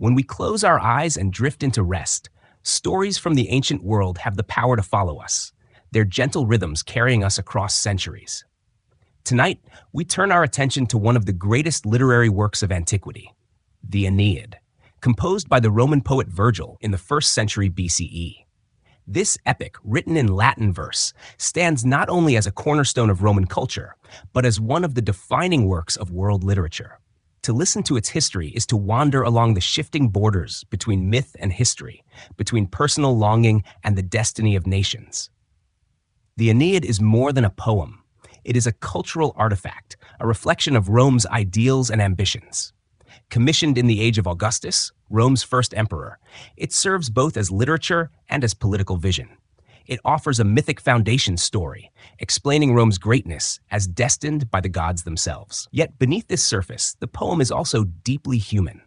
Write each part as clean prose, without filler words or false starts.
When we close our eyes and drift into rest, stories from the ancient world have the power to follow us, their gentle rhythms carrying us across centuries. Tonight, we turn our attention to one of the greatest literary works of antiquity, the Aeneid, composed by the Roman poet Virgil in the 1st century BCE. This epic, written in Latin verse, stands not only as a cornerstone of Roman culture, but as one of the defining works of world literature. To listen to its history is to wander along the shifting borders between myth and history, between personal longing and the destiny of nations. The Aeneid is more than a poem. It is a cultural artifact, a reflection of Rome's ideals and ambitions. Commissioned in the age of Augustus, Rome's first emperor, it serves both as literature and as political vision. It offers a mythic foundation story, explaining Rome's greatness as destined by the gods themselves. Yet beneath this surface, the poem is also deeply human.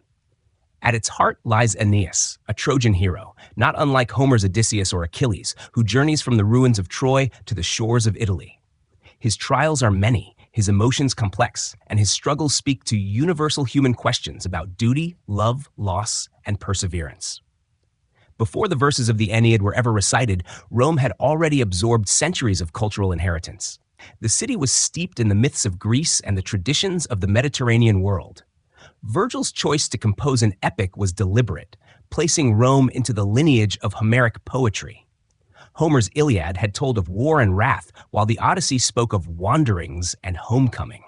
At its heart lies Aeneas, a Trojan hero, not unlike Homer's Odysseus or Achilles, who journeys from the ruins of Troy to the shores of Italy. His trials are many, his emotions complex, and his struggles speak to universal human questions about duty, love, loss, and perseverance. Before the verses of the Aeneid were ever recited, Rome had already absorbed centuries of cultural inheritance. The city was steeped in the myths of Greece and the traditions of the Mediterranean world. Virgil's choice to compose an epic was deliberate, placing Rome into the lineage of Homeric poetry. Homer's Iliad had told of war and wrath, while the Odyssey spoke of wanderings and homecoming.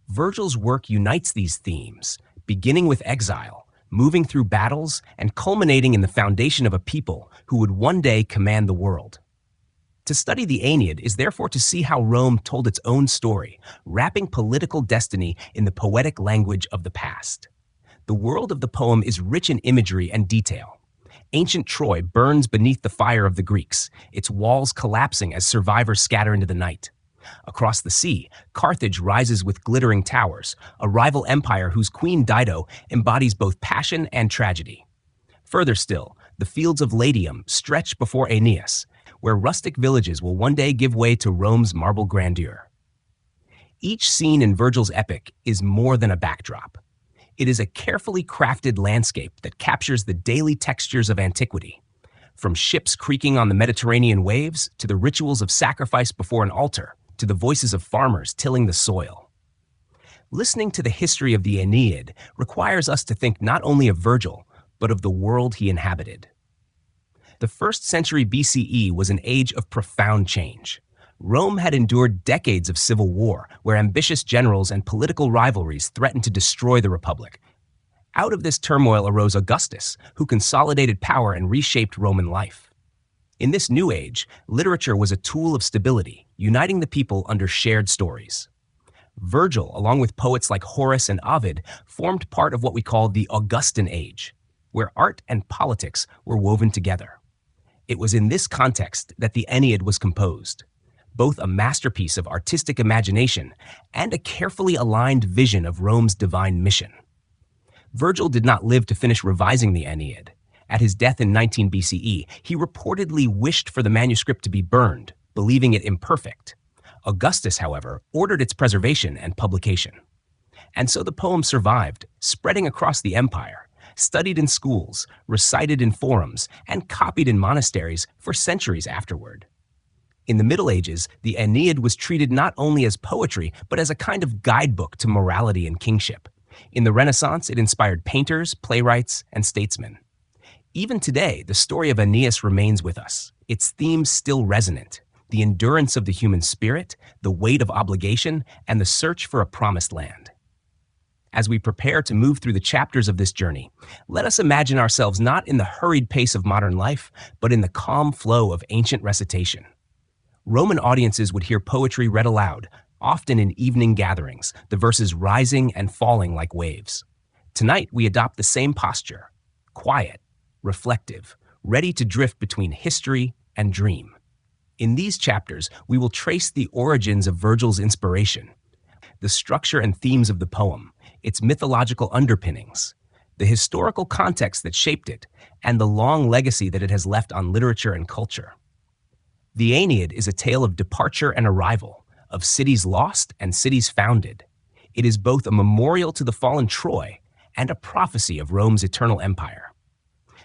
Virgil's work unites these themes, beginning with exile, moving through battles, and culminating in the foundation of a people who would one day command the world. To study the Aeneid is therefore to see how Rome told its own story, wrapping political destiny in the poetic language of the past. The world of the poem is rich in imagery and detail. Ancient Troy burns beneath the fire of the Greeks, its walls collapsing as survivors scatter into the night. Across the sea, Carthage rises with glittering towers, a rival empire whose queen Dido embodies both passion and tragedy. Further still, the fields of Latium stretch before Aeneas, where rustic villages will one day give way to Rome's marble grandeur. Each scene in Virgil's epic is more than a backdrop. It is a carefully crafted landscape that captures the daily textures of antiquity. From ships creaking on the Mediterranean waves to the rituals of sacrifice before an altar, to the voices of farmers tilling the soil. Listening to the history of the Aeneid requires us to think not only of Virgil, but of the world he inhabited. The 1st century BCE was an age of profound change. Rome had endured decades of civil war, where ambitious generals and political rivalries threatened to destroy the Republic. Out of this turmoil arose Augustus, who consolidated power and reshaped Roman life. In this new age, literature was a tool of stability, uniting the people under shared stories. Virgil, along with poets like Horace and Ovid, formed part of what we call the Augustan Age, where art and politics were woven together. It was in this context that the Aeneid was composed, both a masterpiece of artistic imagination and a carefully aligned vision of Rome's divine mission. Virgil did not live to finish revising the Aeneid. At his death in 19 BCE, he reportedly wished for the manuscript to be burned, believing it imperfect. Augustus, however, ordered its preservation and publication. And so the poem survived, spreading across the empire, studied in schools, recited in forums, and copied in monasteries for centuries afterward. In the Middle Ages, the Aeneid was treated not only as poetry, but as a kind of guidebook to morality and kingship. In the Renaissance, it inspired painters, playwrights, and statesmen. Even today, the story of Aeneas remains with us, its themes still resonant: the endurance of the human spirit, the weight of obligation, and the search for a promised land. As we prepare to move through the chapters of this journey, let us imagine ourselves not in the hurried pace of modern life, but in the calm flow of ancient recitation. Roman audiences would hear poetry read aloud, often in evening gatherings, the verses rising and falling like waves. Tonight, we adopt the same posture, quiet, reflective, ready to drift between history and dream. In these chapters, we will trace the origins of Virgil's inspiration, the structure and themes of the poem, its mythological underpinnings, the historical context that shaped it, and the long legacy that it has left on literature and culture. The Aeneid is a tale of departure and arrival, of cities lost and cities founded. It is both a memorial to the fallen Troy and a prophecy of Rome's eternal empire.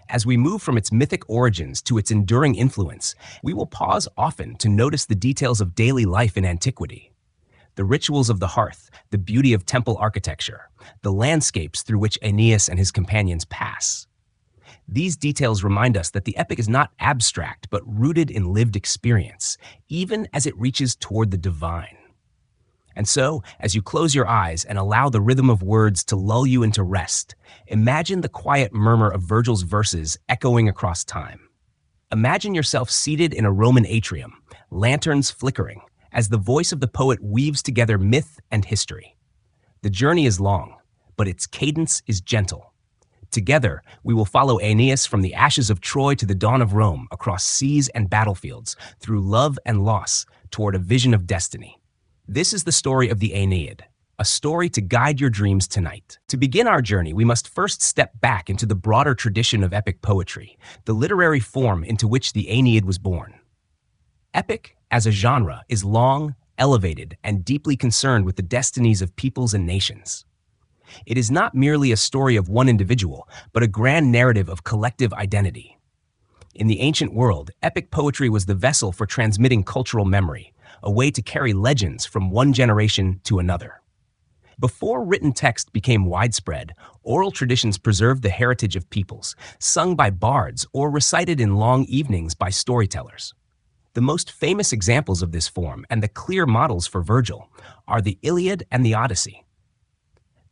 As we move from its mythic origins to its enduring influence, we will pause often to notice the details of daily life in antiquity. The rituals of the hearth, the beauty of temple architecture, the landscapes through which Aeneas and his companions pass. These details remind us that the epic is not abstract, but rooted in lived experience, even as it reaches toward the divine. And so, as you close your eyes and allow the rhythm of words to lull you into rest, imagine the quiet murmur of Virgil's verses echoing across time. Imagine yourself seated in a Roman atrium, lanterns flickering, as the voice of the poet weaves together myth and history. The journey is long, but its cadence is gentle. Together, we will follow Aeneas from the ashes of Troy to the dawn of Rome, across seas and battlefields, through love and loss, toward a vision of destiny. This is the story of the Aeneid, a story to guide your dreams tonight. To begin our journey, we must first step back into the broader tradition of epic poetry, the literary form into which the Aeneid was born. Epic, as a genre, is long, elevated, and deeply concerned with the destinies of peoples and nations. It is not merely a story of one individual, but a grand narrative of collective identity. In the ancient world, epic poetry was the vessel for transmitting cultural memory, a way to carry legends from one generation to another. Before written text became widespread, oral traditions preserved the heritage of peoples, sung by bards or recited in long evenings by storytellers. The most famous examples of this form, and the clear models for Virgil, are the Iliad and the Odyssey.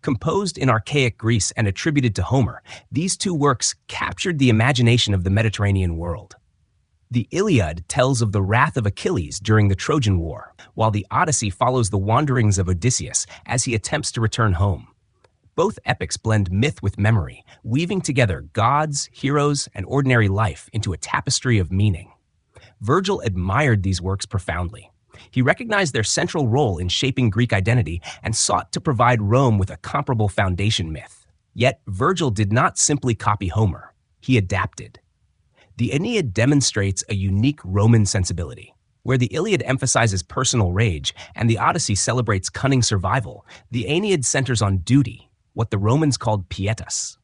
Composed in archaic Greece and attributed to Homer, these two works captured the imagination of the Mediterranean world. The Iliad tells of the wrath of Achilles during the Trojan War, while the Odyssey follows the wanderings of Odysseus as he attempts to return home. Both epics blend myth with memory, weaving together gods, heroes, and ordinary life into a tapestry of meaning. Virgil admired these works profoundly. He recognized their central role in shaping Greek identity and sought to provide Rome with a comparable foundation myth. Yet, Virgil did not simply copy Homer. He adapted. The Aeneid demonstrates a unique Roman sensibility. Where the Iliad emphasizes personal rage and the Odyssey celebrates cunning survival, the Aeneid centers on duty, what the Romans called pietas.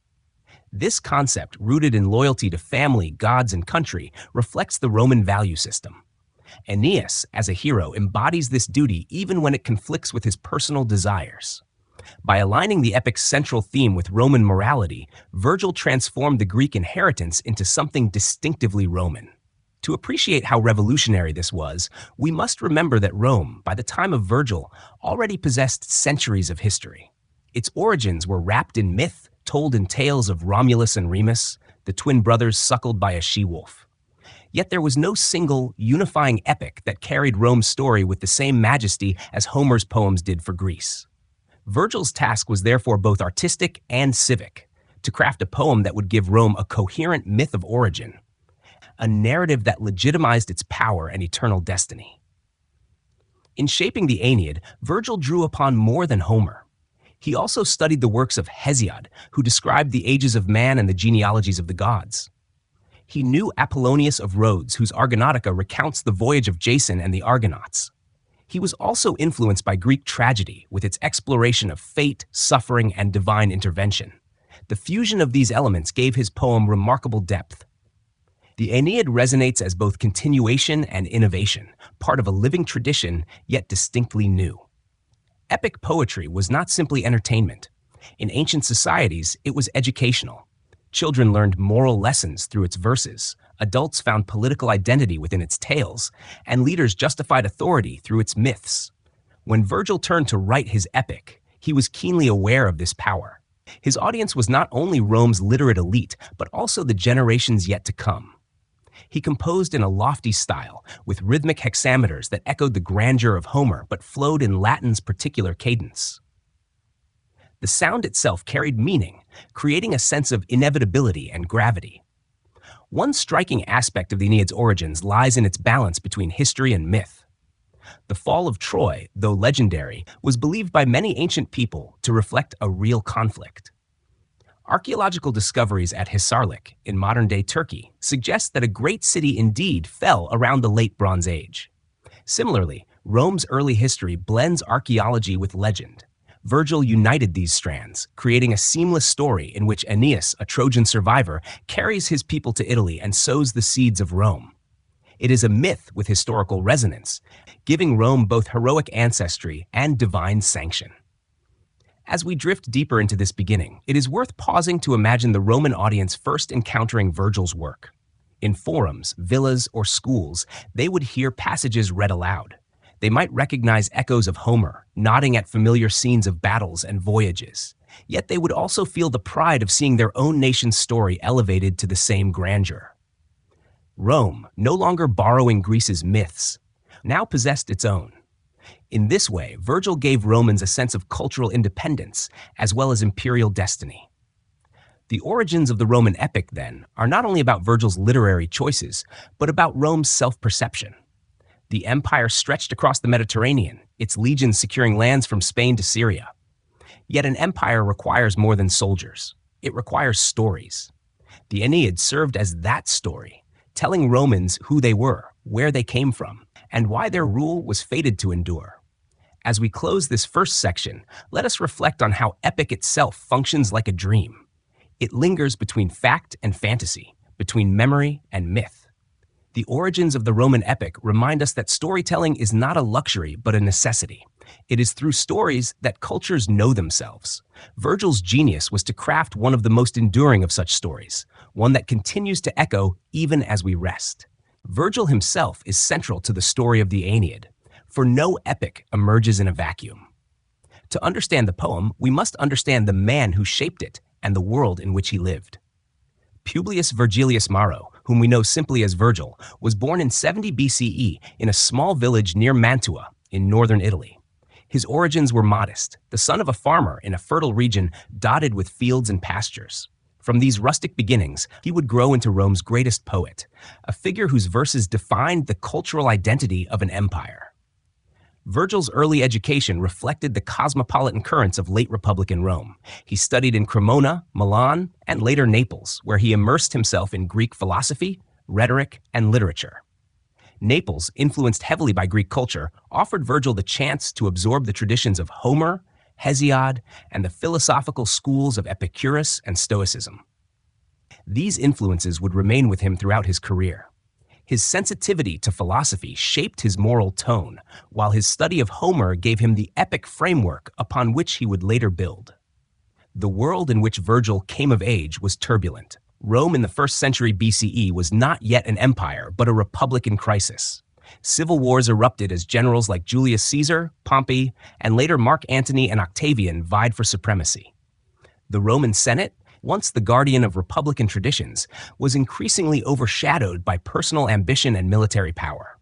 This concept, rooted in loyalty to family, gods, and country, reflects the Roman value system. Aeneas, as a hero, embodies this duty even when it conflicts with his personal desires. By aligning the epic's central theme with Roman morality, Virgil transformed the Greek inheritance into something distinctively Roman. To appreciate how revolutionary this was, we must remember that Rome, by the time of Virgil, already possessed centuries of history. Its origins were wrapped in myth, told in tales of Romulus and Remus, the twin brothers suckled by a she-wolf. Yet there was no single, unifying epic that carried Rome's story with the same majesty as Homer's poems did for Greece. Virgil's task was therefore both artistic and civic, to craft a poem that would give Rome a coherent myth of origin, a narrative that legitimized its power and eternal destiny. In shaping the Aeneid, Virgil drew upon more than Homer. He also studied the works of Hesiod, who described the ages of man and the genealogies of the gods. He knew Apollonius of Rhodes, whose Argonautica recounts the voyage of Jason and the Argonauts. He was also influenced by Greek tragedy, with its exploration of fate, suffering, and divine intervention. The fusion of these elements gave his poem remarkable depth. The Aeneid resonates as both continuation and innovation, part of a living tradition, yet distinctly new. Epic poetry was not simply entertainment. In ancient societies, it was educational. Children learned moral lessons through its verses, adults found political identity within its tales, and leaders justified authority through its myths. When Virgil turned to write his epic, he was keenly aware of this power. His audience was not only Rome's literate elite, but also the generations yet to come. He composed in a lofty style, with rhythmic hexameters that echoed the grandeur of Homer but flowed in Latin's particular cadence. The sound itself carried meaning, creating a sense of inevitability and gravity. One striking aspect of the Aeneid's origins lies in its balance between history and myth. The fall of Troy, though legendary, was believed by many ancient people to reflect a real conflict. Archaeological discoveries at Hisarlik, in modern-day Turkey, suggest that a great city indeed fell around the late Bronze Age. Similarly, Rome's early history blends archaeology with legend. Virgil united these strands, creating a seamless story in which Aeneas, a Trojan survivor, carries his people to Italy and sows the seeds of Rome. It is a myth with historical resonance, giving Rome both heroic ancestry and divine sanction. As we drift deeper into this beginning, it is worth pausing to imagine the Roman audience first encountering Virgil's work. In forums, villas, or schools, they would hear passages read aloud. They might recognize echoes of Homer, nodding at familiar scenes of battles and voyages. Yet they would also feel the pride of seeing their own nation's story elevated to the same grandeur. Rome, no longer borrowing Greece's myths, now possessed its own. In this way, Virgil gave Romans a sense of cultural independence as well as imperial destiny. The origins of the Roman epic, then, are not only about Virgil's literary choices, but about Rome's self-perception. The empire stretched across the Mediterranean, its legions securing lands from Spain to Syria. Yet an empire requires more than soldiers. It requires stories. The Aeneid served as that story, telling Romans who they were, where they came from, and why their rule was fated to endure. As we close this first section, let us reflect on how epic itself functions like a dream. It lingers between fact and fantasy, between memory and myth. The origins of the Roman epic remind us that storytelling is not a luxury but a necessity. It is through stories that cultures know themselves. Virgil's genius was to craft one of the most enduring of such stories, one that continues to echo even as we rest. Virgil himself is central to the story of the Aeneid, for no epic emerges in a vacuum. To understand the poem, we must understand the man who shaped it and the world in which he lived. Publius Virgilius Maro, whom we know simply as Virgil, was born in 70 BCE in a small village near Mantua in northern Italy. His origins were modest, the son of a farmer in a fertile region dotted with fields and pastures. From these rustic beginnings, he would grow into Rome's greatest poet, a figure whose verses defined the cultural identity of an empire. Virgil's early education reflected the cosmopolitan currents of late Republican Rome. He studied in Cremona, Milan, and later Naples, where he immersed himself in Greek philosophy, rhetoric, and literature. Naples, influenced heavily by Greek culture, offered Virgil the chance to absorb the traditions of Homer, Hesiod, and the philosophical schools of Epicurus and Stoicism. These influences would remain with him throughout his career. His sensitivity to philosophy shaped his moral tone, while his study of Homer gave him the epic framework upon which he would later build. The world in which Virgil came of age was turbulent. Rome in the 1st century BCE was not yet an empire, but a republic in crisis. Civil wars erupted as generals like Julius Caesar, Pompey, and later Mark Antony and Octavian vied for supremacy. The Roman Senate, once the guardian of republican traditions, was increasingly overshadowed by personal ambition and military power.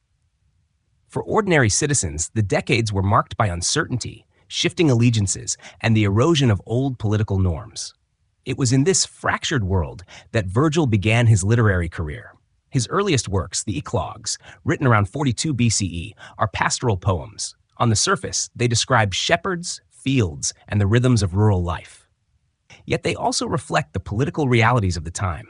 For ordinary citizens, the decades were marked by uncertainty, shifting allegiances, and the erosion of old political norms. It was in this fractured world that Virgil began his literary career. His earliest works, the Eclogues, written around 42 BCE, are pastoral poems. On the surface, they describe shepherds, fields, and the rhythms of rural life. Yet they also reflect the political realities of the time.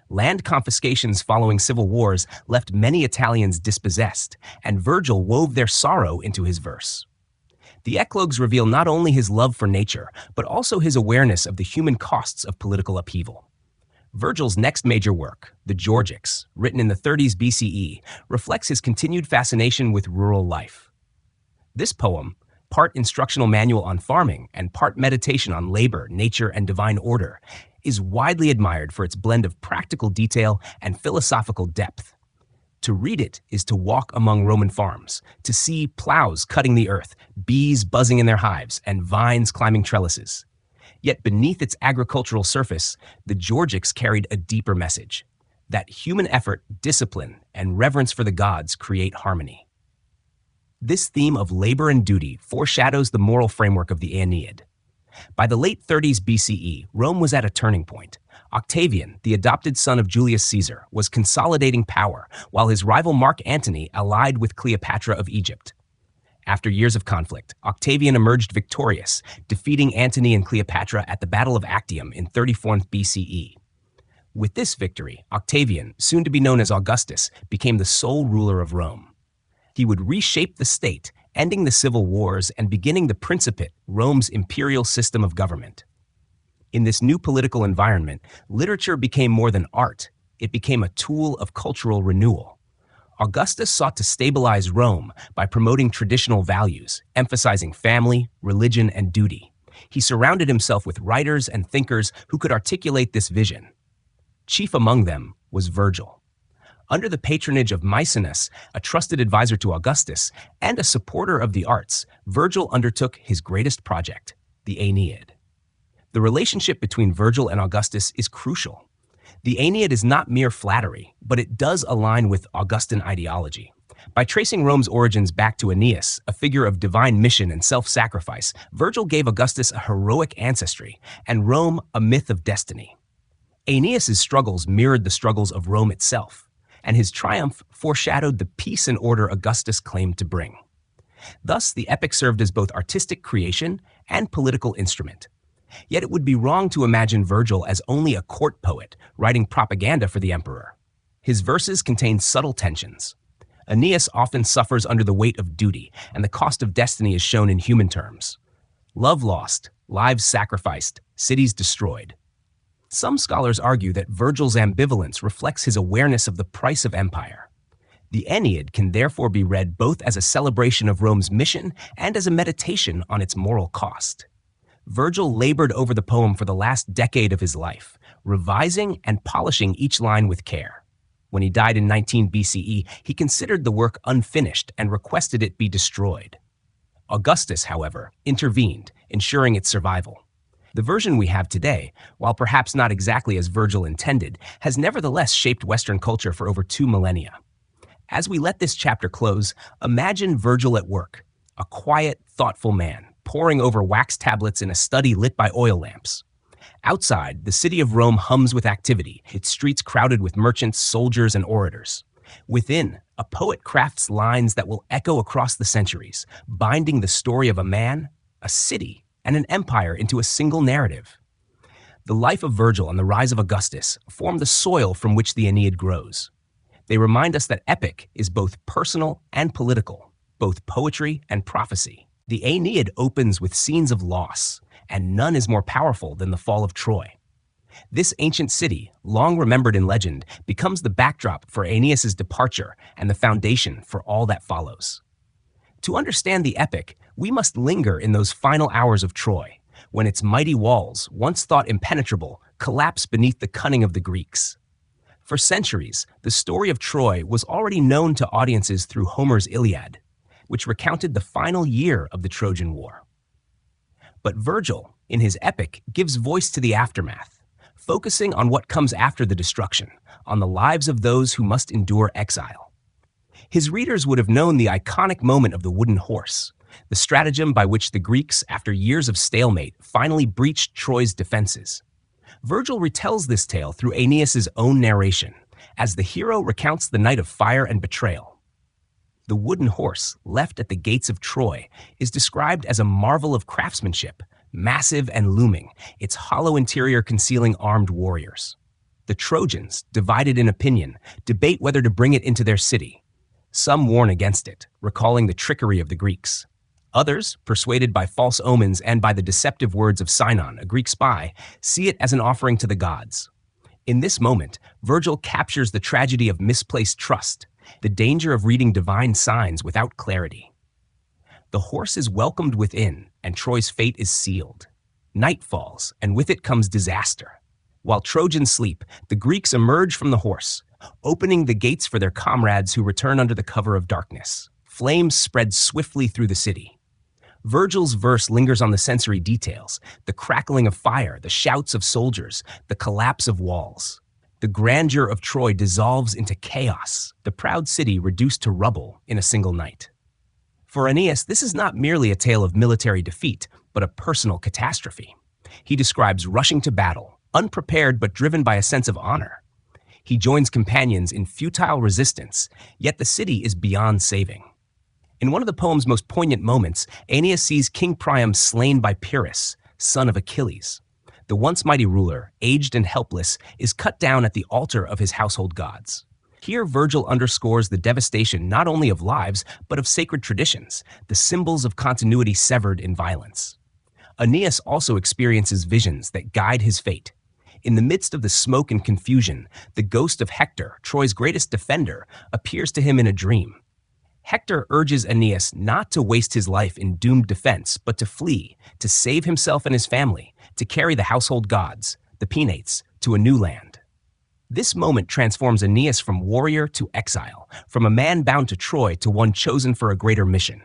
Land confiscations following civil wars left many Italians dispossessed, and Virgil wove their sorrow into his verse. The Eclogues reveal not only his love for nature, but also his awareness of the human costs of political upheaval. Virgil's next major work, the Georgics, written in the 30s BCE, reflects his continued fascination with rural life. This poem, part instructional manual on farming and part meditation on labor, nature, and divine order, is widely admired for its blend of practical detail and philosophical depth. To read it is to walk among Roman farms, to see plows cutting the earth, bees buzzing in their hives, and vines climbing trellises. Yet beneath its agricultural surface, the Georgics carried a deeper message, that human effort, discipline, and reverence for the gods create harmony. This theme of labor and duty foreshadows the moral framework of the Aeneid. By the late 30s BCE, Rome was at a turning point. Octavian, the adopted son of Julius Caesar, was consolidating power, while his rival Mark Antony allied with Cleopatra of Egypt. After years of conflict, Octavian emerged victorious, defeating Antony and Cleopatra at the Battle of Actium in 34 BCE. With this victory, Octavian, soon to be known as Augustus, became the sole ruler of Rome. He would reshape the state ending the civil wars and beginning the Principate, Rome's imperial system of government. In this new political environment, literature became more than art. It became a tool of cultural renewal. Augustus sought to stabilize Rome by promoting traditional values, emphasizing family, religion, and duty. He surrounded himself with writers and thinkers who could articulate this vision. Chief among them was Virgil. Under the patronage of Maecenas, a trusted advisor to Augustus, and a supporter of the arts, Virgil undertook his greatest project, the Aeneid. The relationship between Virgil and Augustus is crucial. The Aeneid is not mere flattery, but it does align with Augustan ideology. By tracing Rome's origins back to Aeneas, a figure of divine mission and self-sacrifice, Virgil gave Augustus a heroic ancestry and Rome a myth of destiny. Aeneas's struggles mirrored the struggles of Rome itself, and his triumph foreshadowed the peace and order Augustus claimed to bring. Thus, the epic served as both artistic creation and political instrument. Yet it would be wrong to imagine Virgil as only a court poet writing propaganda for the emperor. His verses contain subtle tensions. Aeneas often suffers under the weight of duty, and the cost of destiny is shown in human terms. Love lost, lives sacrificed, cities destroyed. Some scholars argue that Virgil's ambivalence reflects his awareness of the price of empire. The Aeneid can therefore be read both as a celebration of Rome's mission and as a meditation on its moral cost. Virgil labored over the poem for the last decade of his life, revising and polishing each line with care. When he died in 19 BCE, he considered the work unfinished and requested it be destroyed. Augustus, however, intervened, ensuring its survival. The version we have today, while perhaps not exactly as Virgil intended, has nevertheless shaped Western culture for over 2 millennia. As we let this chapter close, imagine Virgil at work, a quiet, thoughtful man, poring over wax tablets in a study lit by oil lamps. Outside, the city of Rome hums with activity, its streets crowded with merchants, soldiers, and orators. Within, a poet crafts lines that will echo across the centuries, binding the story of a man, a city, and an empire into a single narrative. The life of Virgil and the rise of Augustus form the soil from which the Aeneid grows. They remind us that epic is both personal and political, both poetry and prophecy. The Aeneid opens with scenes of loss, and none is more powerful than the fall of Troy. This ancient city, long remembered in legend, becomes the backdrop for Aeneas's departure and the foundation for all that follows. To understand the epic, we must linger in those final hours of Troy, when its mighty walls, once thought impenetrable, collapse beneath the cunning of the Greeks. For centuries, the story of Troy was already known to audiences through Homer's Iliad, which recounted the final year of the Trojan War. But Virgil, in his epic, gives voice to the aftermath, focusing on what comes after the destruction, on the lives of those who must endure exile. His readers would have known the iconic moment of the wooden horse, the stratagem by which the Greeks, after years of stalemate, finally breached Troy's defenses. Virgil retells this tale through Aeneas's own narration, as the hero recounts the night of fire and betrayal. The wooden horse, left at the gates of Troy, is described as a marvel of craftsmanship, massive and looming, its hollow interior concealing armed warriors. The Trojans, divided in opinion, debate whether to bring it into their city. Some warn against it, recalling the trickery of the Greeks. Others, persuaded by false omens and by the deceptive words of Sinon, a Greek spy, see it as an offering to the gods. In this moment, Virgil captures the tragedy of misplaced trust, the danger of reading divine signs without clarity. The horse is welcomed within, and Troy's fate is sealed. Night falls, and with it comes disaster. While Trojans sleep, the Greeks emerge from the horse, opening the gates for their comrades who return under the cover of darkness. Flames spread swiftly through the city. Virgil's verse lingers on the sensory details, the crackling of fire, the shouts of soldiers, the collapse of walls. The grandeur of Troy dissolves into chaos, the proud city reduced to rubble in a single night. For Aeneas, this is not merely a tale of military defeat, but a personal catastrophe. He describes rushing to battle, unprepared but driven by a sense of honor. He joins companions in futile resistance, yet the city is beyond saving. In one of the poem's most poignant moments, Aeneas sees King Priam slain by Pyrrhus, son of Achilles. The once mighty ruler, aged and helpless, is cut down at the altar of his household gods. Here, Virgil underscores the devastation not only of lives, but of sacred traditions, the symbols of continuity severed in violence. Aeneas also experiences visions that guide his fate. In the midst of the smoke and confusion, the ghost of Hector, Troy's greatest defender, appears to him in a dream. Hector urges Aeneas not to waste his life in doomed defense, but to flee, to save himself and his family, to carry the household gods, the Penates, to a new land. This moment transforms Aeneas from warrior to exile, from a man bound to Troy to one chosen for a greater mission.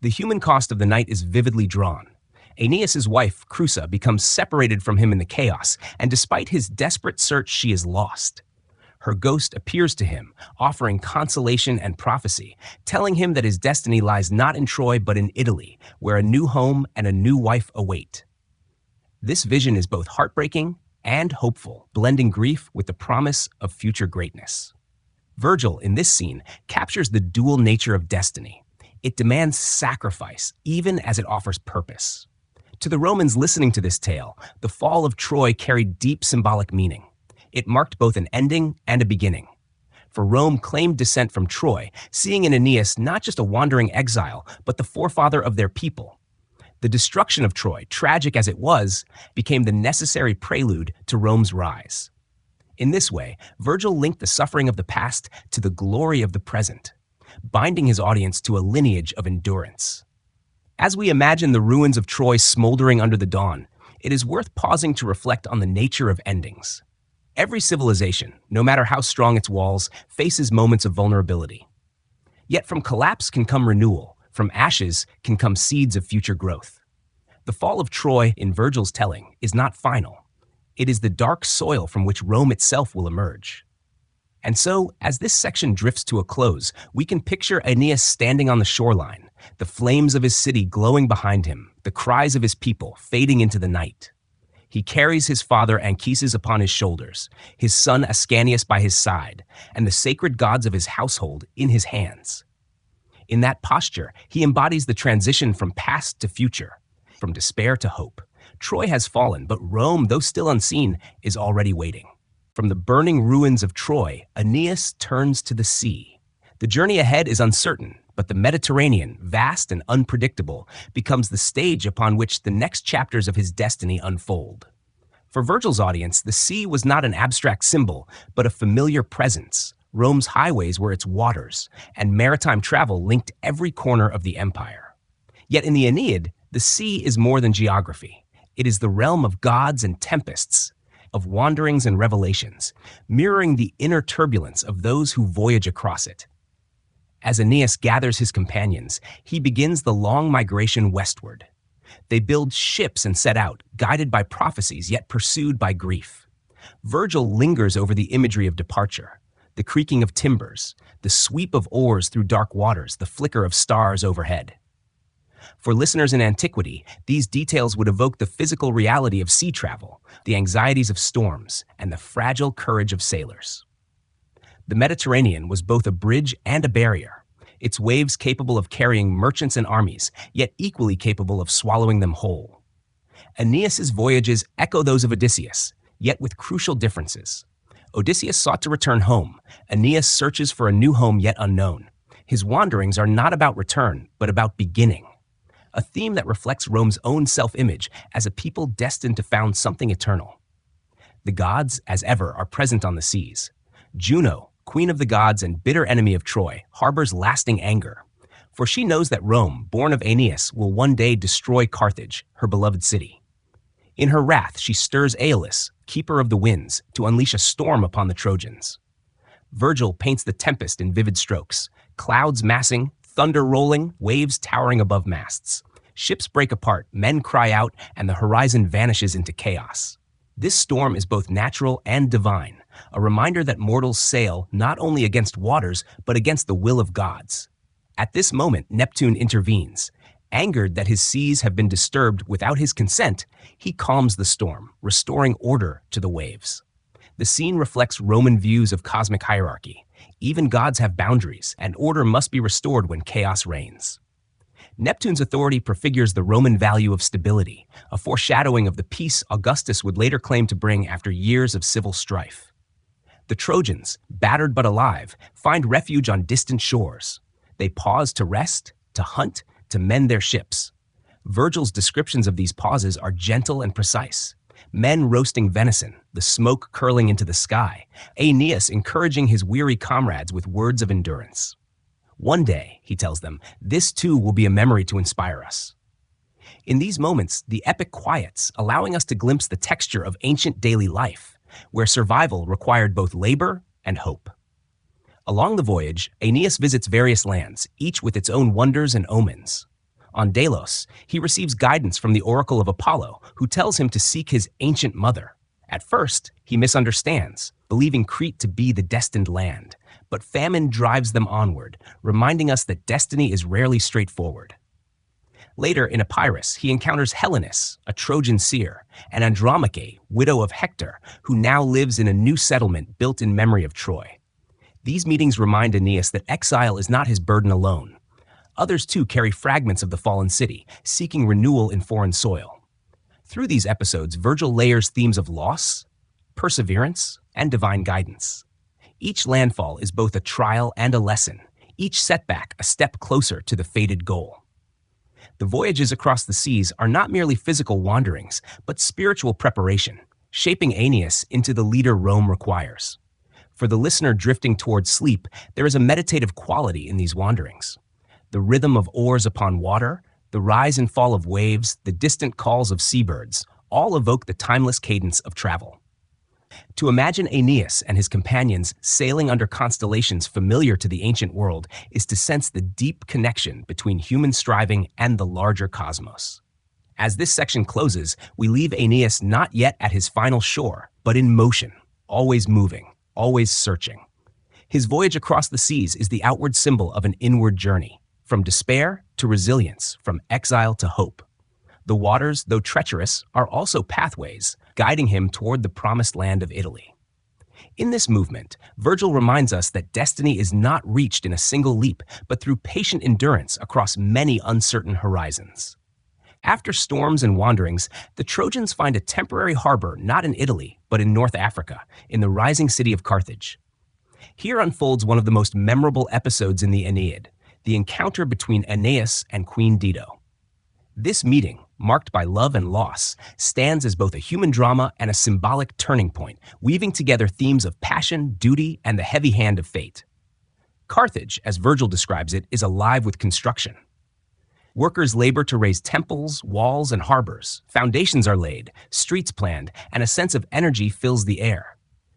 The human cost of the night is vividly drawn. Aeneas' wife, Creusa, becomes separated from him in the chaos, and despite his desperate search, she is lost. Her ghost appears to him, offering consolation and prophecy, telling him that his destiny lies not in Troy but in Italy, where a new home and a new wife await. This vision is both heartbreaking and hopeful, blending grief with the promise of future greatness. Virgil, in this scene, captures the dual nature of destiny. It demands sacrifice, even as it offers purpose. To the Romans listening to this tale, the fall of Troy carried deep symbolic meaning. It marked both an ending and a beginning. For Rome claimed descent from Troy, seeing in Aeneas not just a wandering exile, but the forefather of their people. The destruction of Troy, tragic as it was, became the necessary prelude to Rome's rise. In this way, Virgil linked the suffering of the past to the glory of the present, binding his audience to a lineage of endurance. As we imagine the ruins of Troy smoldering under the dawn, it is worth pausing to reflect on the nature of endings. Every civilization, no matter how strong its walls, faces moments of vulnerability. Yet from collapse can come renewal, from ashes can come seeds of future growth. The fall of Troy, in Virgil's telling, is not final. It is the dark soil from which Rome itself will emerge. And so, as this section drifts to a close, we can picture Aeneas standing on the shoreline, the flames of his city glowing behind him, the cries of his people fading into the night. He carries his father Anchises upon his shoulders, his son Ascanius by his side, and the sacred gods of his household in his hands. In that posture, he embodies the transition from past to future, from despair to hope. Troy has fallen, but Rome, though still unseen, is already waiting. From the burning ruins of Troy, Aeneas turns to the sea. The journey ahead is uncertain, but the Mediterranean, vast and unpredictable, becomes the stage upon which the next chapters of his destiny unfold. For Virgil's audience, the sea was not an abstract symbol, but a familiar presence. Rome's highways were its waters, and maritime travel linked every corner of the empire. Yet in the Aeneid, the sea is more than geography. It is the realm of gods and tempests, of wanderings and revelations, mirroring the inner turbulence of those who voyage across it. As Aeneas gathers his companions, he begins the long migration westward. They build ships and set out, guided by prophecies yet pursued by grief. Virgil lingers over the imagery of departure, the creaking of timbers, the sweep of oars through dark waters, the flicker of stars overhead. For listeners in antiquity, these details would evoke the physical reality of sea travel, the anxieties of storms, and the fragile courage of sailors. The Mediterranean was both a bridge and a barrier, its waves capable of carrying merchants and armies, yet equally capable of swallowing them whole. Aeneas's voyages echo those of Odysseus, yet with crucial differences. Odysseus sought to return home. Aeneas searches for a new home yet unknown. His wanderings are not about return, but about beginning. A theme that reflects Rome's own self-image as a people destined to found something eternal. The gods, as ever, are present on the seas. Juno, queen of the gods and bitter enemy of Troy, harbors lasting anger. For she knows that Rome, born of Aeneas, will one day destroy Carthage, her beloved city. In her wrath, she stirs Aeolus, keeper of the winds, to unleash a storm upon the Trojans. Virgil paints the tempest in vivid strokes, clouds massing, thunder rolling, waves towering above masts. Ships break apart, men cry out, and the horizon vanishes into chaos. This storm is both natural and divine, a reminder that mortals sail not only against waters, but against the will of gods. At this moment, Neptune intervenes. Angered that his seas have been disturbed without his consent, he calms the storm, restoring order to the waves. The scene reflects Roman views of cosmic hierarchy. Even gods have boundaries, and order must be restored when chaos reigns. Neptune's authority prefigures the Roman value of stability, a foreshadowing of the peace Augustus would later claim to bring after years of civil strife. The Trojans, battered but alive, find refuge on distant shores. They pause to rest, to hunt, to mend their ships. Virgil's descriptions of these pauses are gentle and precise. Men roasting venison, the smoke curling into the sky, Aeneas encouraging his weary comrades with words of endurance. One day, he tells them, this too will be a memory to inspire us. In these moments, the epic quiets, allowing us to glimpse the texture of ancient daily life, where survival required both labor and hope. Along the voyage, Aeneas visits various lands, each with its own wonders and omens. On Delos, he receives guidance from the oracle of Apollo, who tells him to seek his ancient mother. At first, he misunderstands, believing Crete to be the destined land, but famine drives them onward, reminding us that destiny is rarely straightforward. Later, in Epirus, he encounters Helenus, a Trojan seer, and Andromache, widow of Hector, who now lives in a new settlement built in memory of Troy. These meetings remind Aeneas that exile is not his burden alone. Others too carry fragments of the fallen city, seeking renewal in foreign soil. Through these episodes, Virgil layers themes of loss, perseverance, and divine guidance. Each landfall is both a trial and a lesson, each setback a step closer to the fated goal. The voyages across the seas are not merely physical wanderings, but spiritual preparation, shaping Aeneas into the leader Rome requires. For the listener drifting towards sleep, there is a meditative quality in these wanderings. The rhythm of oars upon water, the rise and fall of waves, the distant calls of seabirds, all evoke the timeless cadence of travel. To imagine Aeneas and his companions sailing under constellations familiar to the ancient world is to sense the deep connection between human striving and the larger cosmos. As this section closes, we leave Aeneas not yet at his final shore, but in motion, always moving, always searching. His voyage across the seas is the outward symbol of an inward journey, from despair to resilience, from exile to hope. The waters, though treacherous, are also pathways, guiding him toward the promised land of Italy. In this movement, Virgil reminds us that destiny is not reached in a single leap, but through patient endurance across many uncertain horizons. After storms and wanderings, the Trojans find a temporary harbor not in Italy, but in North Africa, in the rising city of Carthage. Here unfolds one of the most memorable episodes in the Aeneid, the encounter between Aeneas and Queen Dido. This meeting, marked by love and loss, stands as both a human drama and a symbolic turning point, weaving together themes of passion, duty, and the heavy hand of fate. Carthage, as Virgil describes it, is alive with construction. Workers labor to raise temples, walls, and harbors. Foundations are laid, streets planned, and a sense of energy fills the air.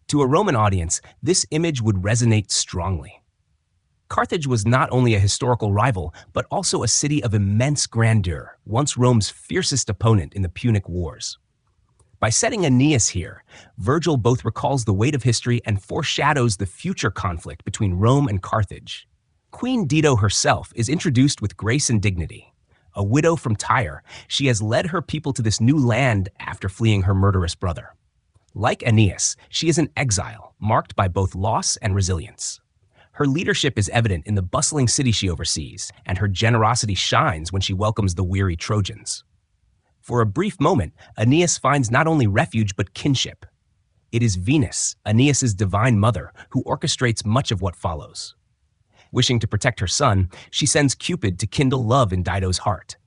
To a Roman audience, this image would resonate strongly. Carthage was not only a historical rival, but also a city of immense grandeur, once Rome's fiercest opponent in the Punic Wars. By setting Aeneas here, Virgil both recalls the weight of history and foreshadows the future conflict between Rome and Carthage. Queen Dido herself is introduced with grace and dignity. A widow from Tyre, she has led her people to this new land after fleeing her murderous brother. Like Aeneas, she is an exile, marked by both loss and resilience. Her leadership is evident in the bustling city she oversees, and her generosity shines when she welcomes the weary Trojans. For a brief moment, Aeneas finds not only refuge but kinship. It is Venus, Aeneas's divine mother, who orchestrates much of what follows. Wishing to protect her son, she sends Cupid to kindle love in Dido's heart.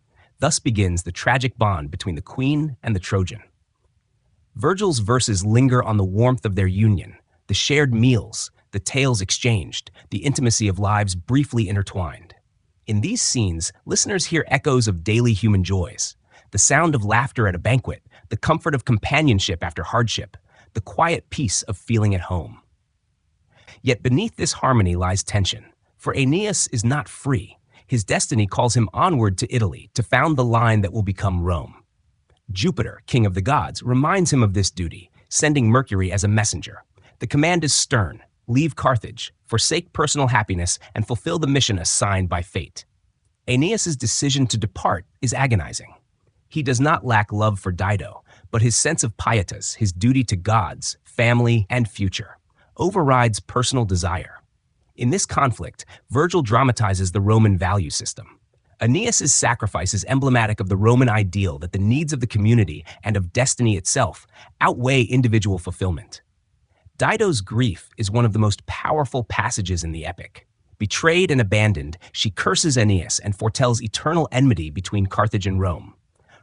Thus begins the tragic bond between the queen and the Trojan. Virgil's verses linger on the warmth of their union, the shared meals, the tales exchanged, the intimacy of lives briefly intertwined. In these scenes, listeners hear echoes of daily human joys, the sound of laughter at a banquet, the comfort of companionship after hardship, the quiet peace of feeling at home. Yet beneath this harmony lies tension, for Aeneas is not free. His destiny calls him onward to Italy to found the line that will become Rome. Jupiter, king of the gods, reminds him of this duty, sending Mercury as a messenger. The command is stern: leave Carthage, forsake personal happiness, and fulfill the mission assigned by fate. Aeneas's decision to depart is agonizing. He does not lack love for Dido, but his sense of pietas, his duty to gods, family, and future, overrides personal desire. In this conflict, Virgil dramatizes the Roman value system. Aeneas's sacrifice is emblematic of the Roman ideal that the needs of the community and of destiny itself outweigh individual fulfillment. Dido's grief is one of the most powerful passages in the epic. Betrayed and abandoned, she curses Aeneas and foretells eternal enmity between Carthage and Rome.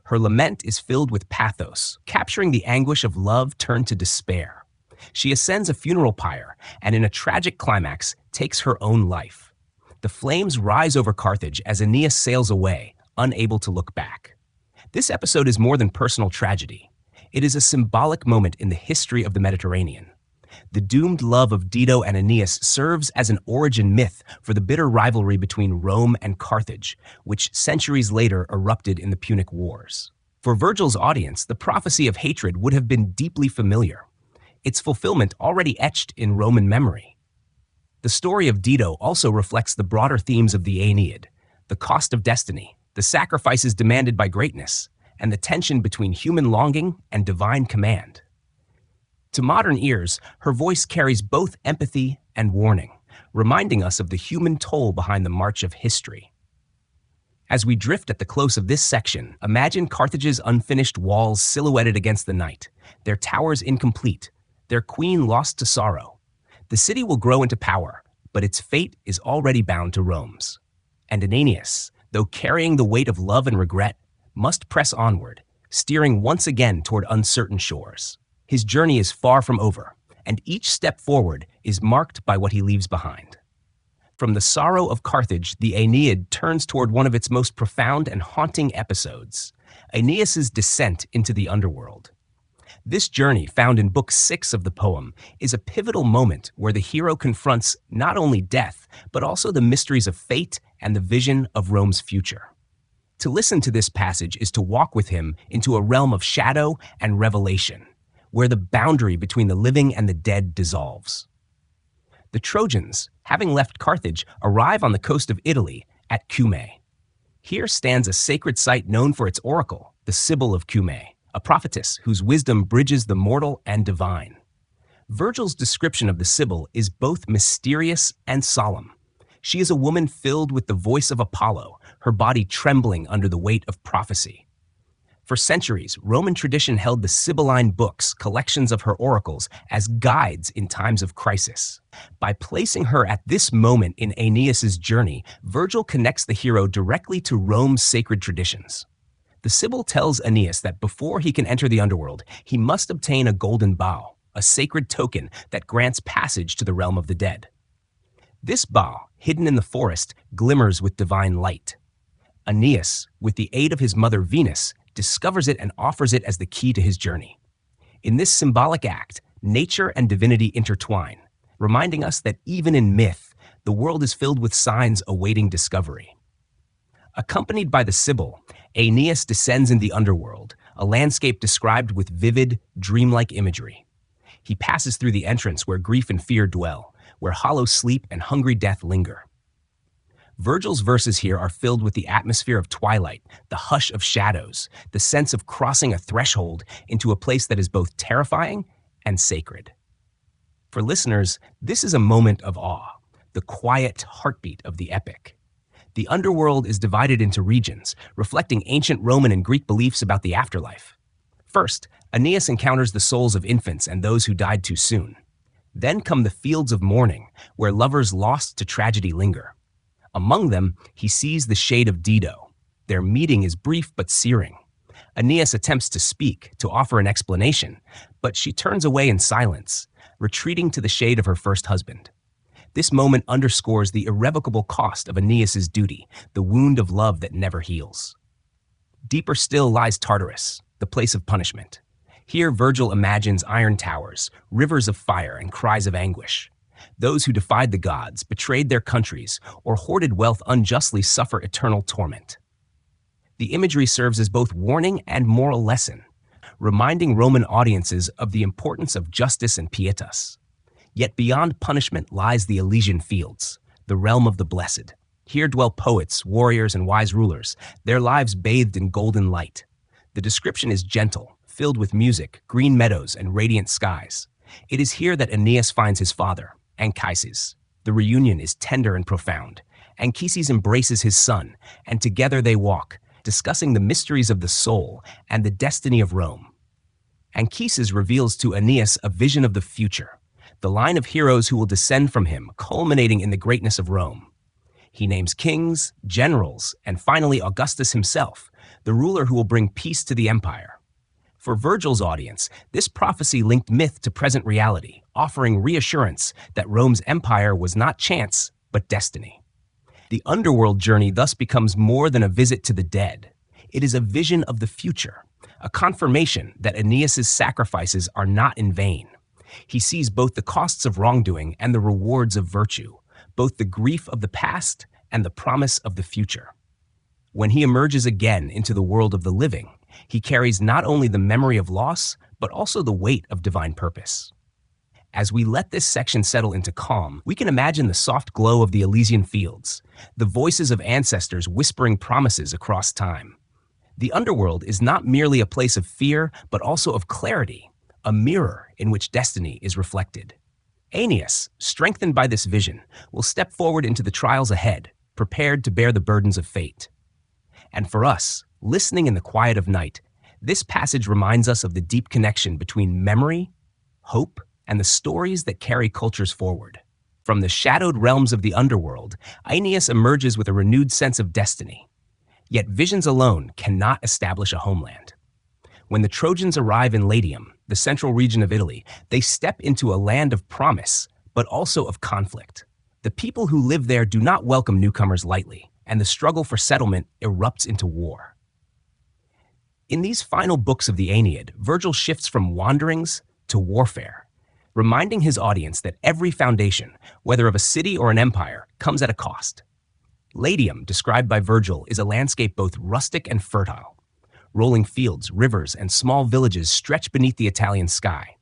Her lament is filled with pathos, capturing the anguish of love turned to despair. She ascends a funeral pyre and, in a tragic climax, takes her own life. The flames rise over Carthage as Aeneas sails away, unable to look back. This episode is more than personal tragedy. It is a symbolic moment in the history of the Mediterranean. The doomed love of Dido and Aeneas serves as an origin myth for the bitter rivalry between Rome and Carthage, which centuries later erupted in the Punic Wars. For Virgil's audience, the prophecy of hatred would have been deeply familiar, its fulfillment already etched in Roman memory. The story of Dido also reflects the broader themes of the Aeneid: the cost of destiny, the sacrifices demanded by greatness, and the tension between human longing and divine command. To modern ears, her voice carries both empathy and warning, reminding us of the human toll behind the march of history. As we drift at the close of this section, imagine Carthage's unfinished walls silhouetted against the night, their towers incomplete, their queen lost to sorrow. The city will grow into power, but its fate is already bound to Rome's. And Aeneas, though carrying the weight of love and regret, must press onward, steering once again toward uncertain shores. His journey is far from over, and each step forward is marked by what he leaves behind. From the sorrow of Carthage, the Aeneid turns toward one of its most profound and haunting episodes, Aeneas's descent into the underworld. This journey, found in Book 6 of the poem, is a pivotal moment where the hero confronts not only death, but also the mysteries of fate and the vision of Rome's future. To listen to this passage is to walk with him into a realm of shadow and revelation, where the boundary between the living and the dead dissolves. The Trojans, having left Carthage, arrive on the coast of Italy at Cumae. Here stands a sacred site known for its oracle, the Sibyl of Cumae, a prophetess whose wisdom bridges the mortal and divine. Virgil's description of the Sibyl is both mysterious and solemn. She is a woman filled with the voice of Apollo, her body trembling under the weight of prophecy. For centuries, Roman tradition held the Sibylline books, collections of her oracles, as guides in times of crisis. By placing her at this moment in Aeneas's journey, Virgil connects the hero directly to Rome's sacred traditions. The Sibyl tells Aeneas that before he can enter the underworld, he must obtain a golden bough, a sacred token that grants passage to the realm of the dead. This bough, hidden in the forest, glimmers with divine light. Aeneas, with the aid of his mother Venus, discovers it and offers it as the key to his journey. In this symbolic act, nature and divinity intertwine, reminding us that even in myth, the world is filled with signs awaiting discovery. Accompanied by the Sibyl, Aeneas descends in the underworld, a landscape described with vivid, dreamlike imagery. He passes through the entrance where grief and fear dwell, where hollow sleep and hungry death linger. Virgil's verses here are filled with the atmosphere of twilight, the hush of shadows, the sense of crossing a threshold into a place that is both terrifying and sacred. For listeners, this is a moment of awe, the quiet heartbeat of the epic. The underworld is divided into regions, reflecting ancient Roman and Greek beliefs about the afterlife. First, Aeneas encounters the souls of infants and those who died too soon. Then come the fields of mourning, where lovers lost to tragedy linger. Among them, he sees the shade of Dido. Their meeting is brief but searing. Aeneas attempts to speak, to offer an explanation, but she turns away in silence, retreating to the shade of her first husband. This moment underscores the irrevocable cost of Aeneas's duty, the wound of love that never heals. Deeper still lies Tartarus, the place of punishment. Here Virgil imagines iron towers, rivers of fire, and cries of anguish. Those who defied the gods, betrayed their countries, or hoarded wealth unjustly suffer eternal torment. The imagery serves as both warning and moral lesson, reminding Roman audiences of the importance of justice and pietas. Yet beyond punishment lies the Elysian fields, the realm of the blessed. Here dwell poets, warriors, and wise rulers, their lives bathed in golden light. The description is gentle, filled with music, green meadows, and radiant skies. It is here that Aeneas finds his father, Anchises. The reunion is tender and profound. Anchises embraces his son, and together they walk, discussing the mysteries of the soul and the destiny of Rome. Anchises reveals to Aeneas a vision of the future, the line of heroes who will descend from him, culminating in the greatness of Rome. He names kings, generals, and finally Augustus himself, the ruler who will bring peace to the empire. For Virgil's audience, this prophecy linked myth to present reality, offering reassurance that Rome's empire was not chance, but destiny. The underworld journey thus becomes more than a visit to the dead. It is a vision of the future, a confirmation that Aeneas's sacrifices are not in vain. He sees both the costs of wrongdoing and the rewards of virtue, both the grief of the past and the promise of the future. When he emerges again into the world of the living, he carries not only the memory of loss, but also the weight of divine purpose. As we let this section settle into calm, we can imagine the soft glow of the Elysian fields, the voices of ancestors whispering promises across time. The underworld is not merely a place of fear, but also of clarity, a mirror in which destiny is reflected. Aeneas, strengthened by this vision, will step forward into the trials ahead, prepared to bear the burdens of fate. And for us, listening in the quiet of night, this passage reminds us of the deep connection between memory, hope, and the stories that carry cultures forward. From the shadowed realms of the underworld, Aeneas emerges with a renewed sense of destiny. Yet visions alone cannot establish a homeland. When the Trojans arrive in Latium, the central region of Italy, they step into a land of promise, but also of conflict. The people who live there do not welcome newcomers lightly, and the struggle for settlement erupts into war. In these final books of the Aeneid, Virgil shifts from wanderings to warfare, reminding his audience that every foundation, whether of a city or an empire, comes at a cost. Latium, described by Virgil, is a landscape both rustic and fertile. Rolling fields, rivers, and small villages stretch beneath the Italian sky.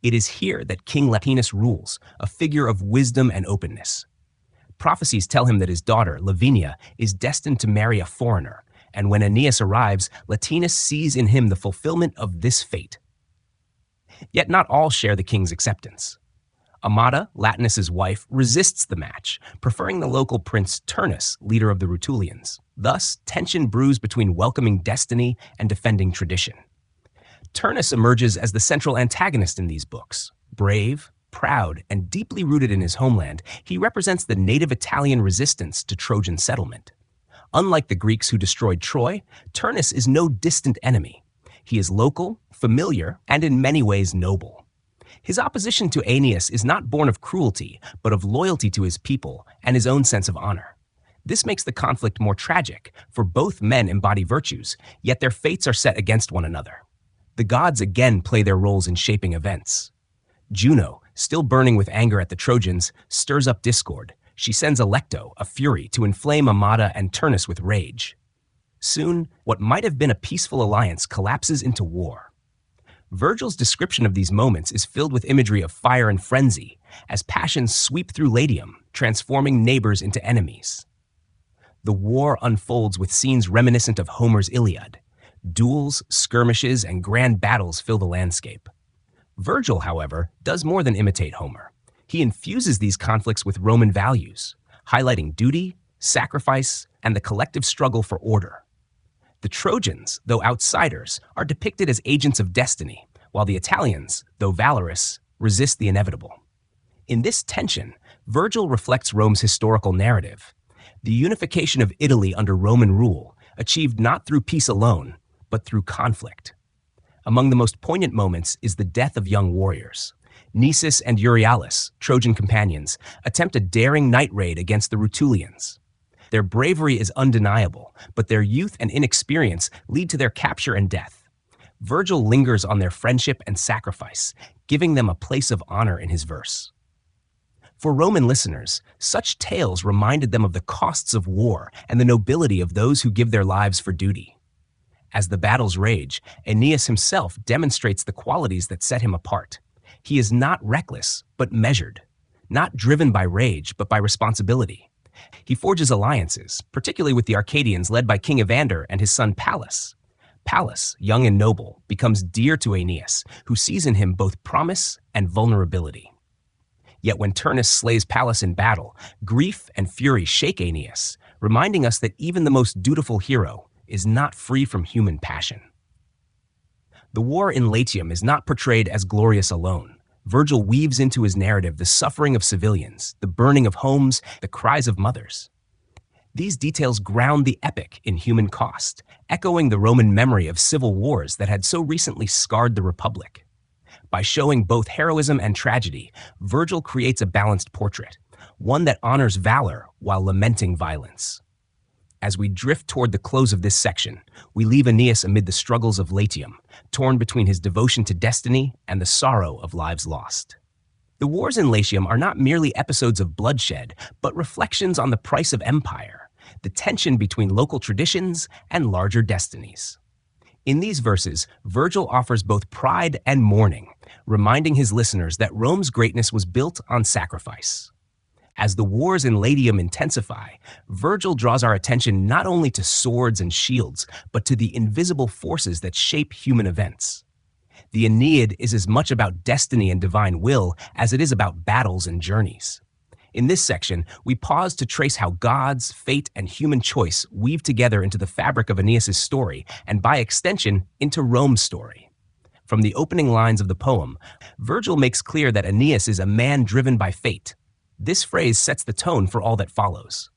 It is here that King Latinus rules, a figure of wisdom and openness. Prophecies tell him that his daughter, Lavinia, is destined to marry a foreigner, and when Aeneas arrives, Latinus sees in him the fulfillment of this fate. Yet not all share the king's acceptance. Amata, Latinus's wife, resists the match, preferring the local prince Turnus, leader of the Rutulians. Thus, tension brews between welcoming destiny and defending tradition. Turnus emerges as the central antagonist in these books. Brave, proud, and deeply rooted in his homeland, he represents the native Italian resistance to Trojan settlement. Unlike the Greeks who destroyed Troy, Turnus is no distant enemy. He is local, familiar, and in many ways noble. His opposition to Aeneas is not born of cruelty, but of loyalty to his people and his own sense of honor. This makes the conflict more tragic, for both men embody virtues, yet their fates are set against one another. The gods again play their roles in shaping events. Juno, still burning with anger at the Trojans, stirs up discord. She sends Alecto, a fury, to inflame Amata and Turnus with rage. Soon, what might have been a peaceful alliance collapses into war. Virgil's description of these moments is filled with imagery of fire and frenzy, as passions sweep through Latium, transforming neighbors into enemies. The war unfolds with scenes reminiscent of Homer's Iliad. Duels, skirmishes, and grand battles fill the landscape. Virgil, however, does more than imitate Homer. He infuses these conflicts with Roman values, highlighting duty, sacrifice, and the collective struggle for order. The Trojans, though outsiders, are depicted as agents of destiny, while the Italians, though valorous, resist the inevitable. In this tension, Virgil reflects Rome's historical narrative. The unification of Italy under Roman rule, achieved not through peace alone, but through conflict. Among the most poignant moments is the death of young warriors. Nisus and Euryalus, Trojan companions, attempt a daring night raid against the Rutulians. Their bravery is undeniable, but their youth and inexperience lead to their capture and death. Virgil lingers on their friendship and sacrifice, giving them a place of honor in his verse. For Roman listeners, such tales reminded them of the costs of war and the nobility of those who give their lives for duty. As the battles rage, Aeneas himself demonstrates the qualities that set him apart. He is not reckless, but measured, not driven by rage, but by responsibility. He forges alliances, particularly with the Arcadians led by King Evander and his son Pallas. Pallas, young and noble, becomes dear to Aeneas, who sees in him both promise and vulnerability. Yet when Turnus slays Pallas in battle, grief and fury shake Aeneas, reminding us that even the most dutiful hero is not free from human passion. The war in Latium is not portrayed as glorious alone. Virgil weaves into his narrative the suffering of civilians, the burning of homes, the cries of mothers. These details ground the epic in human cost, echoing the Roman memory of civil wars that had so recently scarred the Republic. By showing both heroism and tragedy, Virgil creates a balanced portrait, one that honors valor while lamenting violence. As we drift toward the close of this section, we leave Aeneas amid the struggles of Latium, torn between his devotion to destiny and the sorrow of lives lost. The wars in Latium are not merely episodes of bloodshed, but reflections on the price of empire, the tension between local traditions and larger destinies. In these verses, Virgil offers both pride and mourning, reminding his listeners that Rome's greatness was built on sacrifice. As the wars in Latium intensify, Virgil draws our attention not only to swords and shields, but to the invisible forces that shape human events. The Aeneid is as much about destiny and divine will as it is about battles and journeys. In this section, we pause to trace how gods, fate, and human choice weave together into the fabric of Aeneas' story, and by extension, into Rome's story. From the opening lines of the poem, Virgil makes clear that Aeneas is a man driven by fate. This phrase sets the tone for all that follows.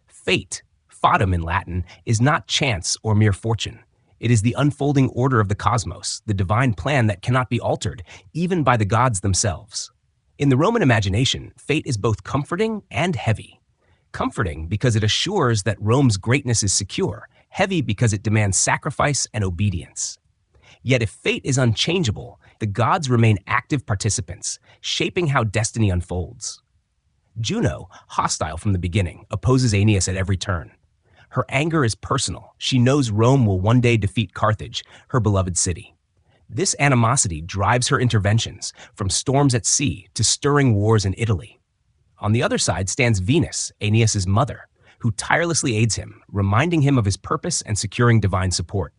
Fate, fatum in Latin, is not chance or mere fortune. It is the unfolding order of the cosmos, the divine plan that cannot be altered, even by the gods themselves. In the Roman imagination, fate is both comforting and heavy. Comforting because it assures that Rome's greatness is secure, heavy because it demands sacrifice and obedience. Yet if fate is unchangeable, the gods remain active participants, shaping how destiny unfolds. Juno, hostile from the beginning, opposes Aeneas at every turn. Her anger is personal. She knows Rome will one day defeat Carthage, her beloved city. This animosity drives her interventions, from storms at sea to stirring wars in Italy. On the other side stands Venus, Aeneas' mother, who tirelessly aids him, reminding him of his purpose and securing divine support.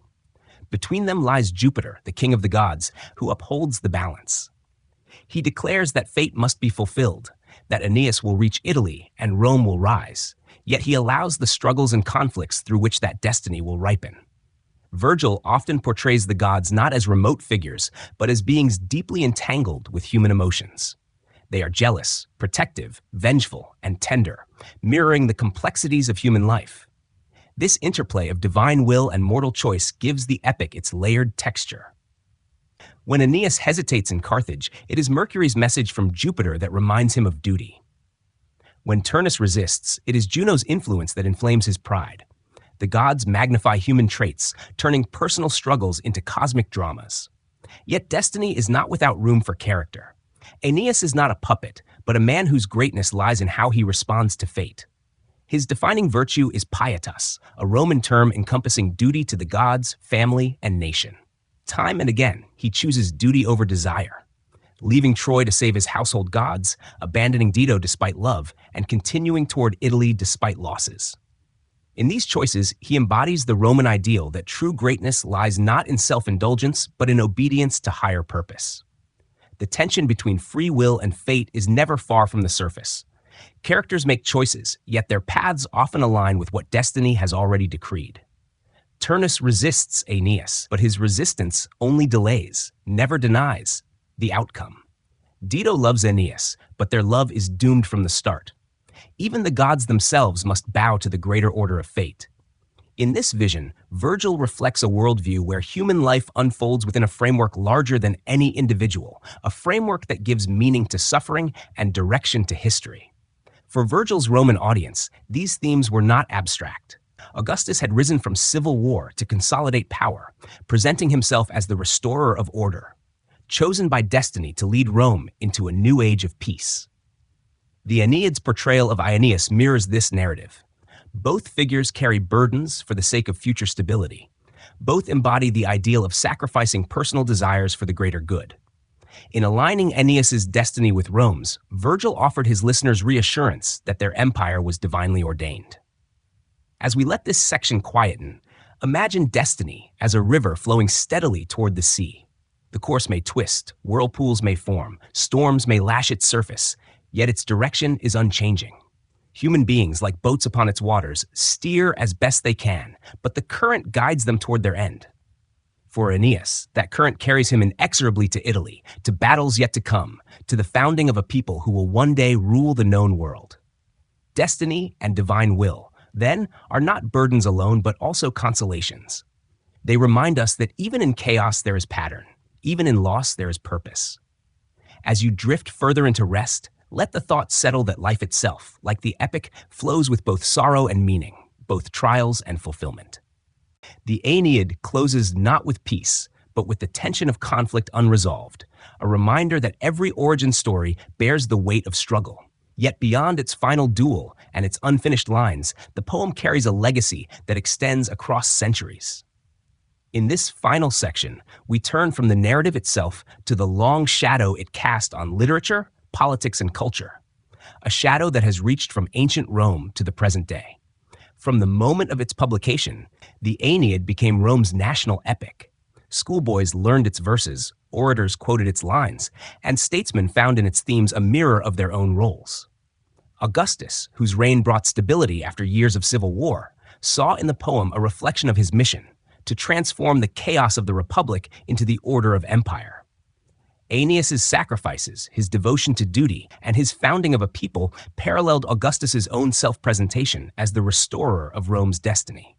Between them lies Jupiter, the king of the gods, who upholds the balance. He declares that fate must be fulfilled, that Aeneas will reach Italy and Rome will rise, yet he allows the struggles and conflicts through which that destiny will ripen. Virgil often portrays the gods not as remote figures, but as beings deeply entangled with human emotions. They are jealous, protective, vengeful, and tender, mirroring the complexities of human life. This interplay of divine will and mortal choice gives the epic its layered texture. When Aeneas hesitates in Carthage, it is Mercury's message from Jupiter that reminds him of duty. When Turnus resists, it is Juno's influence that inflames his pride. The gods magnify human traits, turning personal struggles into cosmic dramas. Yet destiny is not without room for character. Aeneas is not a puppet, but a man whose greatness lies in how he responds to fate. His defining virtue is pietas, a Roman term encompassing duty to the gods, family, and nation. Time and again, he chooses duty over desire, leaving Troy to save his household gods, abandoning Dido despite love, and continuing toward Italy despite losses. In these choices, he embodies the Roman ideal that true greatness lies not in self-indulgence, but in obedience to higher purpose. The tension between free will and fate is never far from the surface. Characters make choices, yet their paths often align with what destiny has already decreed. Turnus resists Aeneas, but his resistance only delays, never denies, the outcome. Dido loves Aeneas, but their love is doomed from the start. Even the gods themselves must bow to the greater order of fate. In this vision, Virgil reflects a worldview where human life unfolds within a framework larger than any individual, a framework that gives meaning to suffering and direction to history. For Virgil's Roman audience, these themes were not abstract. Augustus had risen from civil war to consolidate power, presenting himself as the restorer of order, chosen by destiny to lead Rome into a new age of peace. The Aeneid's portrayal of Aeneas mirrors this narrative. Both figures carry burdens for the sake of future stability. Both embody the ideal of sacrificing personal desires for the greater good. In aligning Aeneas' destiny with Rome's, Virgil offered his listeners reassurance that their empire was divinely ordained. As we let this section quieten, imagine destiny as a river flowing steadily toward the sea. The course may twist, whirlpools may form, storms may lash its surface, yet its direction is unchanging. Human beings, like boats upon its waters, steer as best they can, but the current guides them toward their end. For Aeneas, that current carries him inexorably to Italy, to battles yet to come, to the founding of a people who will one day rule the known world. Destiny and divine will, then, are not burdens alone, but also consolations. They remind us that even in chaos there is pattern, even in loss there is purpose. As you drift further into rest, let the thought settle that life itself, like the epic, flows with both sorrow and meaning, both trials and fulfillment. The Aeneid closes not with peace, but with the tension of conflict unresolved, a reminder that every origin story bears the weight of struggle. Yet beyond its final duel and its unfinished lines, the poem carries a legacy that extends across centuries. In this final section, we turn from the narrative itself to the long shadow it cast on literature, politics, and culture, a shadow that has reached from ancient Rome to the present day. From the moment of its publication, the Aeneid became Rome's national epic. Schoolboys learned its verses, orators quoted its lines, and statesmen found in its themes a mirror of their own roles. Augustus, whose reign brought stability after years of civil war, saw in the poem a reflection of his mission to transform the chaos of the Republic into the order of empire. Aeneas's sacrifices, his devotion to duty, and his founding of a people paralleled Augustus's own self-presentation as the restorer of Rome's destiny.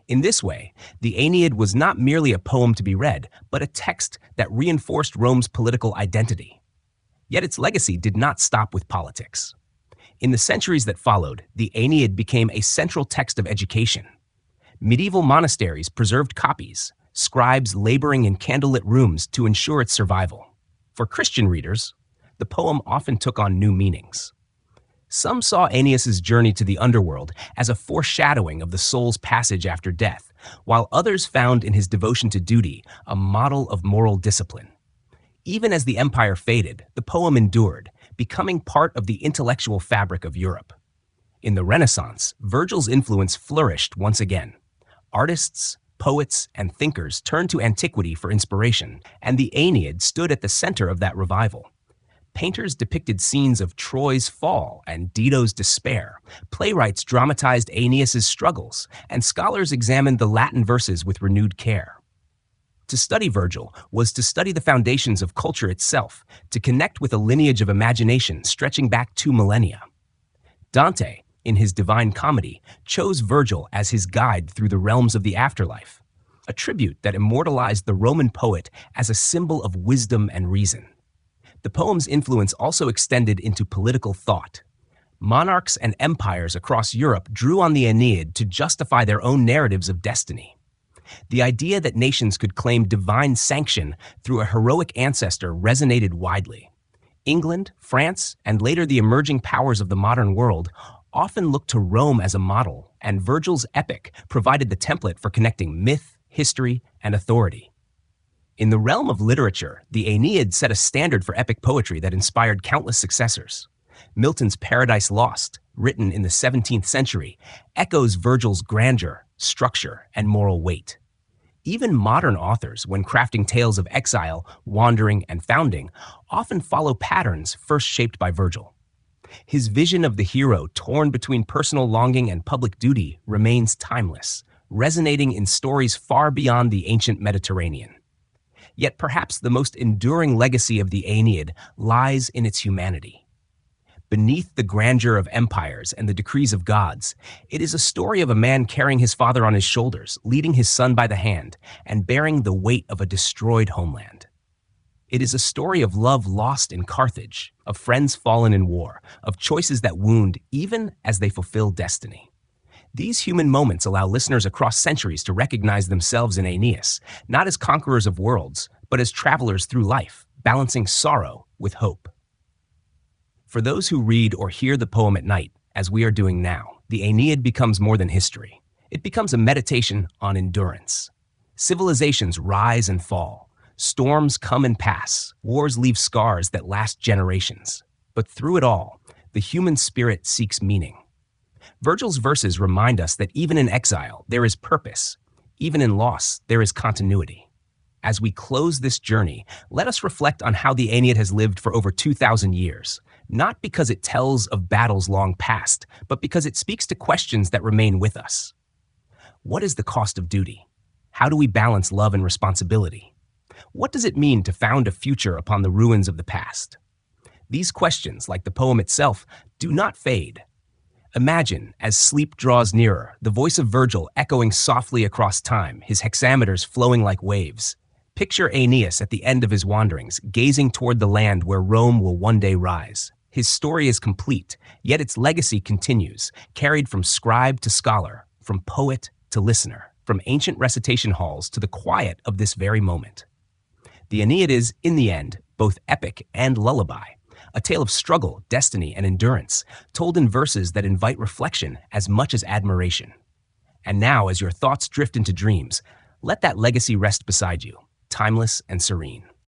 In this way, the Aeneid was not merely a poem to be read, but a text that reinforced Rome's political identity. Yet its legacy did not stop with politics. In the centuries that followed, the Aeneid became a central text of education. Medieval monasteries preserved copies, scribes laboring in candlelit rooms to ensure its survival. For Christian readers, the poem often took on new meanings. Some saw Aeneas's journey to the underworld as a foreshadowing of the soul's passage after death, while others found in his devotion to duty a model of moral discipline. Even as the empire faded, the poem endured, becoming part of the intellectual fabric of Europe. In the Renaissance, Virgil's influence flourished once again. Artists, poets, and thinkers turned to antiquity for inspiration, and the Aeneid stood at the center of that revival. Painters depicted scenes of Troy's fall and Dito's despair. Playwrights dramatized Aeneas's struggles, and scholars examined the Latin verses with renewed care. To study Virgil was to study the foundations of culture itself, to connect with a lineage of imagination stretching back 2 millennia. Dante, in his Divine Comedy, chose Virgil as his guide through the realms of the afterlife, a tribute that immortalized the Roman poet as a symbol of wisdom and reason. The poem's influence also extended into political thought. Monarchs and empires across Europe drew on the Aeneid to justify their own narratives of destiny. The idea that nations could claim divine sanction through a heroic ancestor resonated widely. England, France, and later the emerging powers of the modern world often looked to Rome as a model, and Virgil's epic provided the template for connecting myth, history, and authority. In the realm of literature, the Aeneid set a standard for epic poetry that inspired countless successors. Milton's Paradise Lost, written in the 17th century, echoes Virgil's grandeur, structure, and moral weight. Even modern authors, when crafting tales of exile, wandering, and founding, often follow patterns first shaped by Virgil. His vision of the hero torn between personal longing and public duty remains timeless, resonating in stories far beyond the ancient Mediterranean. Yet perhaps the most enduring legacy of the Aeneid lies in its humanity. Beneath the grandeur of empires and the decrees of gods, it is a story of a man carrying his father on his shoulders, leading his son by the hand, and bearing the weight of a destroyed homeland. It is a story of love lost in Carthage, of friends fallen in war, of choices that wound even as they fulfill destiny. These human moments allow listeners across centuries to recognize themselves in Aeneas, not as conquerors of worlds, but as travelers through life, balancing sorrow with hope. For those who read or hear the poem at night, as we are doing now, the Aeneid becomes more than history. It becomes a meditation on endurance. Civilizations rise and fall. Storms come and pass. Wars leave scars that last generations. But through it all, the human spirit seeks meaning. Virgil's verses remind us that even in exile, there is purpose. Even in loss, there is continuity. As we close this journey, let us reflect on how the Aeneid has lived for over 2,000 years, not because it tells of battles long past, but because it speaks to questions that remain with us. What is the cost of duty? How do we balance love and responsibility? What does it mean to found a future upon the ruins of the past? These questions, like the poem itself, do not fade. Imagine, as sleep draws nearer, the voice of Virgil echoing softly across time, his hexameters flowing like waves. Picture Aeneas at the end of his wanderings, gazing toward the land where Rome will one day rise. His story is complete, yet its legacy continues, carried from scribe to scholar, from poet to listener, from ancient recitation halls to the quiet of this very moment. The Aeneid is, in the end, both epic and lullaby, a tale of struggle, destiny, and endurance, told in verses that invite reflection as much as admiration. And now, as your thoughts drift into dreams, let that legacy rest beside you, timeless and serene.